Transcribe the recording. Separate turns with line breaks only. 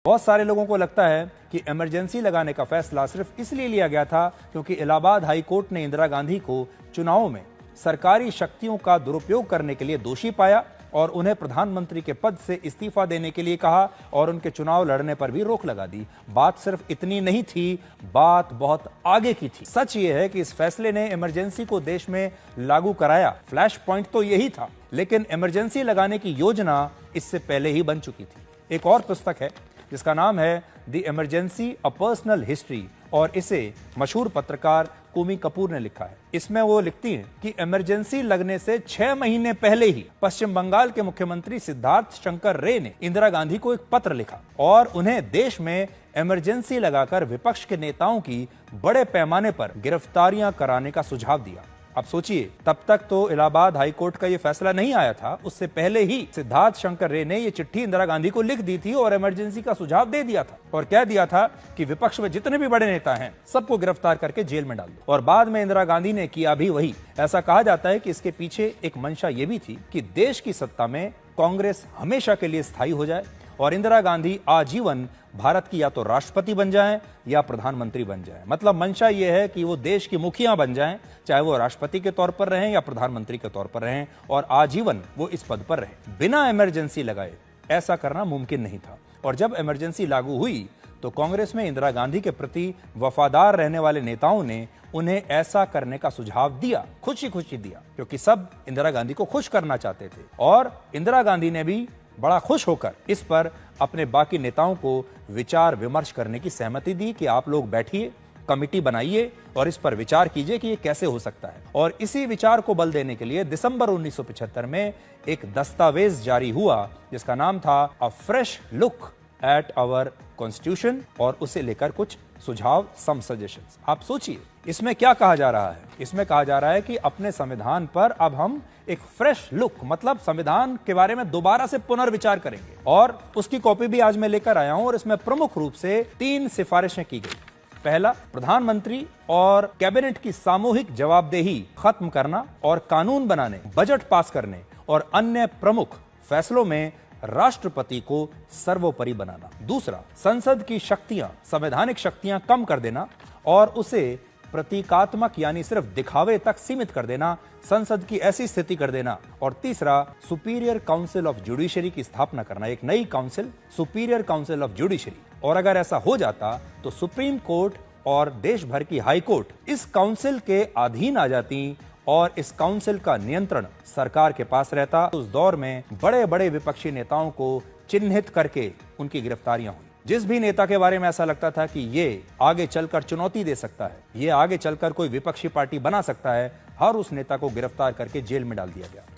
बहुत सारे लोगों को लगता है कि इमरजेंसी लगाने का फैसला सिर्फ इसलिए लिया गया था क्योंकि इलाहाबाद हाई कोर्ट ने इंदिरा गांधी को चुनावों में सरकारी शक्तियों का दुरुपयोग करने के लिए दोषी पाया और उन्हें प्रधानमंत्री के पद से इस्तीफा देने के लिए कहा और उनके चुनाव लड़ने पर भी रोक लगा दी। बात सिर्फ इतनी नहीं थी, बात बहुत आगे की थी। सच ये है कि इस फैसले ने इमरजेंसी को देश में लागू कराया। फ्लैश पॉइंट तो यही था, लेकिन इमरजेंसी लगाने की योजना इससे पहले ही बन चुकी थी। एक और पुस्तक है जिसका नाम है the emergency a personal history और इसे मशहूर पत्रकार कुमी कपूर ने लिखा है। इसमें वो लिखती हैं कि इमरजेंसी लगने से 6 महीने पहले ही पश्चिम बंगाल के मुख्यमंत्री सिद्धार्थ शंकर रे ने इंदिरा गांधी को एक पत्र लिखा और उन्हें देश में इमरजेंसी लगाकर विपक्ष के नेताओं की बड़े पैमाने पर गिरफ्तारियां कराने का सुझाव दिया। अब सोचिए, तब तक तो इलाहाबाद हाई कोर्ट का ये फैसला नहीं आया था। उससे पहले ही सिद्धार्थ शंकर रे ने ये चिट्ठी इंदिरा गांधी को लिख दी थी और इमरजेंसी का सुझाव दे दिया था और कह दिया था कि विपक्ष में जितने भी बड़े नेता हैं सबको गिरफ्तार करके जेल में डाल दो। और बाद में इंदिरा गांधी ने किया भी वही। ऐसा कहा जाता है कि इसके पीछे एक मंशा ये भी थी कि देश की सत्ता में कांग्रेस हमेशा के लिए स्थायी हो जाए और इंदिरा गांधी आजीवन भारत की या तो राष्ट्रपति बन जाएं या प्रधानमंत्री बन जाएं। मतलब मंशा यह है कि वो देश की मुखिया बन जाएं, चाहे वो राष्ट्रपति के तौर पर रहें या प्रधानमंत्री के तौर पर रहें, और आजीवन वो इस पद पर रहें। बिना इमरजेंसी लगाए ऐसा करना मुमकिन नहीं था। और जब इमरजेंसी लागू हुई तो कांग्रेस में इंदिरा गांधी के प्रति वफादार रहने वाले नेताओं ने उन्हें ऐसा करने का सुझाव दिया, खुशी खुशी दिया, क्योंकि सब इंदिरा गांधी को खुश करना चाहते थे। और इंदिरा गांधी ने भी बड़ा खुश होकर इस पर अपने बाकी नेताओं को विचार विमर्श करने की सहमति दी कि आप लोग बैठिए, कमेटी बनाइए और इस पर विचार कीजिए कि ये कैसे हो सकता है। और इसी विचार को बल देने के लिए दिसंबर 1975 में एक दस्तावेज जारी हुआ जिसका नाम था a fresh look at our constitution और उसे लेकर कुछ सुझाव, सम सजेशंस। आप सोचिए इसमें क्या कहा जा रहा है। इसमें कहा जा रहा है कि अपने संविधान पर अब हम एक फ्रेश लुक, मतलब संविधान के बारे में दोबारा से पुनर्विचार करेंगे। और उसकी कॉपी भी आज मैं लेकर आया हूं और इसमें प्रमुख रूप से 3 सिफारिशें की गई। पहला, प्रधानमंत्री और कैबिनेट की सामूहिक जवाबदेही खत्म करना और कानून बनाने, बजट पास करने और अन्य प्रमुख फैसलों में राष्ट्रपति को सर्वोपरि बनाना। दूसरा, संसद की शक्तियां, संवैधानिक शक्तियां कम कर देना और उसे प्रतीकात्मक यानी सिर्फ दिखावे तक सीमित कर देना, संसद की ऐसी स्थिति कर देना। और तीसरा, सुपीरियर काउंसिल ऑफ जुडिशरी की स्थापना करना, एक नई council, superior council of judiciary. और अगर ऐसा हो जाता तो सुप्रीम कोर्ट और देश भर की हाई कोर्ट इस काउंसिल के अधीन आ जाती और इस काउंसिल का नियंत्रण सरकार के पास रहता। उस दौर में बड़े बड़े विपक्षी नेताओं को चिन्हित करके उनकी गिरफ्तारियां हुई। जिस भी नेता के बारे में ऐसा लगता था कि ये आगे चलकर चुनौती दे सकता है, ये आगे चलकर कोई विपक्षी पार्टी बना सकता है, हर उस नेता को गिरफ्तार करके जेल में डाल दिया गया।